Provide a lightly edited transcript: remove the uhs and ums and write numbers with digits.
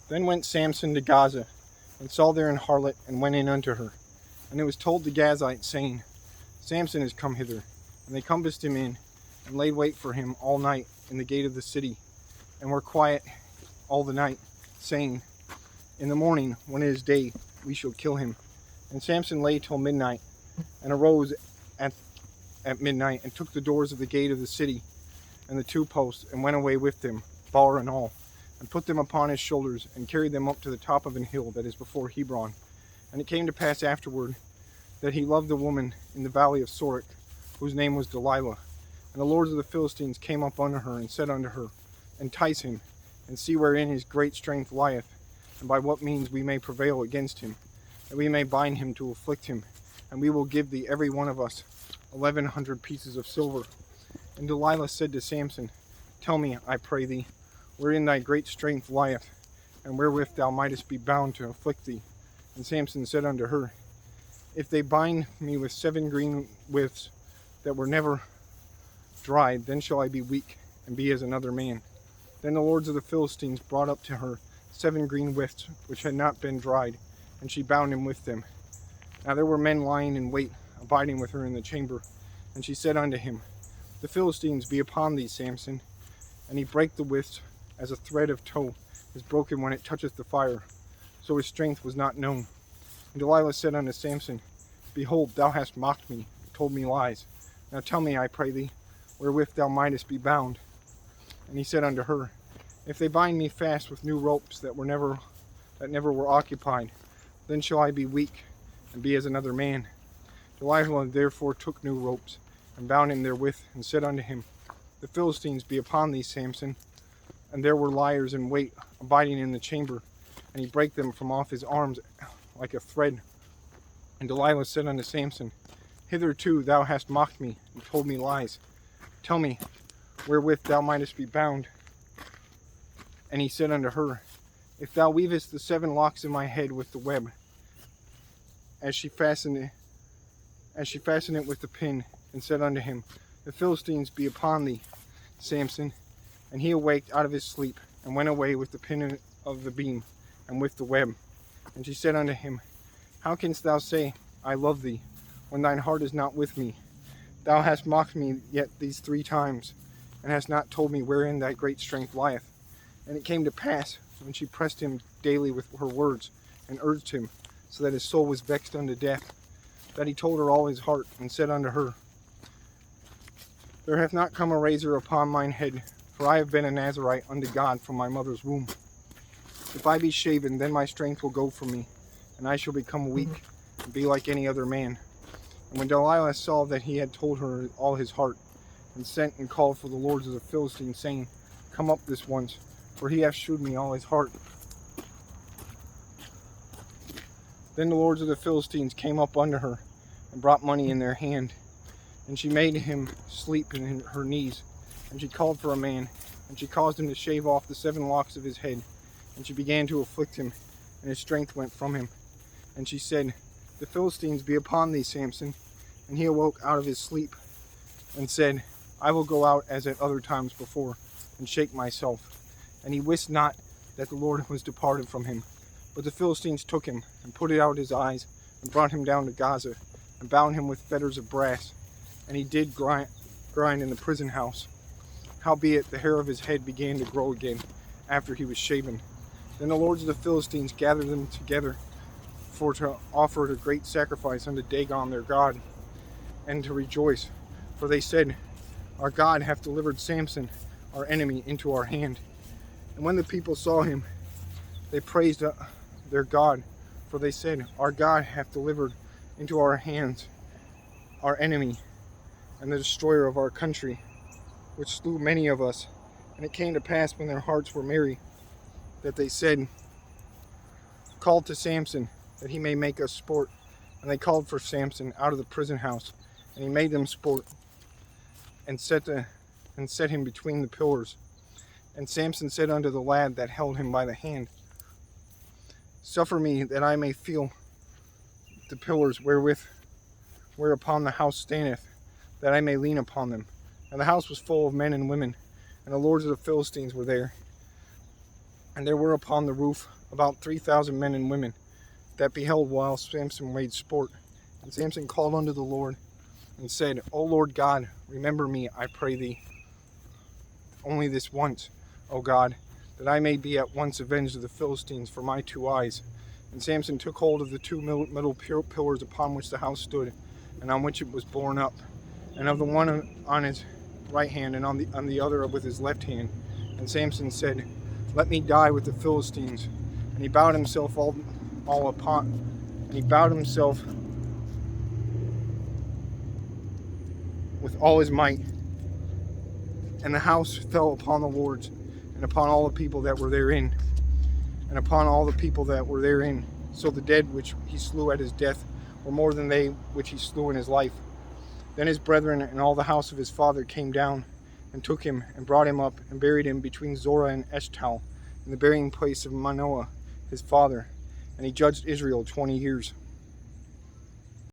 Then went Samson to Gaza, and saw there an harlot, and went in unto her. And it was told the Gazites, saying, Samson is come hither. And they compassed him in, and laid wait for him all night in the gate of the city, and were quiet all the night, saying, In the morning, when it is day, we shall kill him. And Samson lay till midnight, and arose at midnight, and took the doors of the gate of the city, and the two posts, and went away with them, bar and all, and put them upon his shoulders, and carried them up to the top of an hill that is before Hebron. And it came to pass afterward that he loved a woman in the valley of Sorek, whose name was Delilah. And the lords of the Philistines came up unto her, and said unto her, Entice him, and see wherein his great strength lieth, and by what means we may prevail against him, that we may bind him to afflict him, and we will give thee every one of us 1,100 pieces of silver. And Delilah said to Samson, Tell me, I pray thee, wherein thy great strength lieth, and wherewith thou mightest be bound to afflict thee. And Samson said unto her, If they bind me with 7 green withs that were never dried, then shall I be weak, and be as another man. Then the lords of the Philistines brought up to her 7 green withs which had not been dried, and she bound him with them. Now there were men lying in wait, abiding with her in the chamber. And she said unto him, The Philistines be upon thee, Samson. And he brake the withs, as a thread of tow is broken when it toucheth the fire. So his strength was not known. And Delilah said unto Samson, Behold, thou hast mocked me, and told me lies. Now tell me, I pray thee, wherewith thou mightest be bound. And he said unto her, If they bind me fast with new ropes that never were occupied, then shall I be weak, and be as another man. Delilah therefore took new ropes, and bound him therewith, and said unto him, The Philistines be upon thee, Samson. And there were liers in wait, abiding in the chamber, and he brake them from off his arms like a thread. And Delilah said unto Samson, Hitherto thou hast mocked me, and told me lies. Tell me, wherewith thou mightest be bound. And he said unto her, If thou weavest the 7 locks of my head with the web, as she fastened it with the pin, and said unto him, The Philistines be upon thee, Samson. And he awaked out of his sleep, and went away with the pin of the beam, and with the web. And she said unto him, How canst thou say, I love thee, when thine heart is not with me? Thou hast mocked me yet these 3 times, and hast not told me wherein thy great strength lieth. And it came to pass, when she pressed him daily with her words, and urged him, so that his soul was vexed unto death, that he told her all his heart, and said unto her, There hath not come a razor upon mine head, for I have been a Nazarite unto God from my mother's womb. If I be shaven, then my strength will go from me, and I shall become weak, and be like any other man. And when Delilah saw that he had told her all his heart, and sent and called for the lords of the Philistines, saying, Come up this once, for he hath shewed me all his heart. Then the lords of the Philistines came up unto her, and brought money in their hand. And she made him sleep in her knees. And she called for a man, and she caused him to shave off the 7 locks of his head. And she began to afflict him, and his strength went from him. And she said, The Philistines be upon thee, Samson. And he awoke out of his sleep, and said, I will go out as at other times before, and shake myself. And he wist not that the Lord was departed from him. But the Philistines took him, and put out his eyes, and brought him down to Gaza, and bound him with fetters of brass. And he did grind in the prison house. Howbeit the hair of his head began to grow again, after he was shaven. Then the lords of the Philistines gathered them together, for to offer a great sacrifice unto Dagon their god, and to rejoice. For they said, Our God hath delivered Samson, our enemy, into our hand. And when the people saw him, they praised their God, for they said, Our God hath delivered into our hands our enemy, and the destroyer of our country, which slew many of us. And it came to pass, when their hearts were merry, that they said, Call to Samson, that he may make us sport. And they called for Samson out of the prison house, and he made them sport, and set him between the pillars. And Samson said unto the lad that held him by the hand, Suffer me that I may feel the pillars whereupon the house standeth, that I may lean upon them. And the house was full of men and women, and the lords of the Philistines were there. And there were upon the roof about 3,000 men and women that beheld while Samson made sport. And Samson called unto the Lord and said, O Lord God, remember me, I pray thee, only this once, O God, that I may be at once avenged of the Philistines for my 2 eyes. And Samson took hold of the 2 middle pillars upon which the house stood, and on which it was borne up, and of the one on his right hand, and on the other with his left hand. And Samson said, Let me die with the Philistines. And he bowed himself with all his might. And the house fell upon the lords, and upon all the people that were therein, and upon all the people that were therein. So the dead which he slew at his death were more than they which he slew in his life. Then his brethren and all the house of his father came down, and took him, and brought him up, and buried him between Zorah and Eshtal, in the burying place of Manoah his father. And he judged Israel 20 years.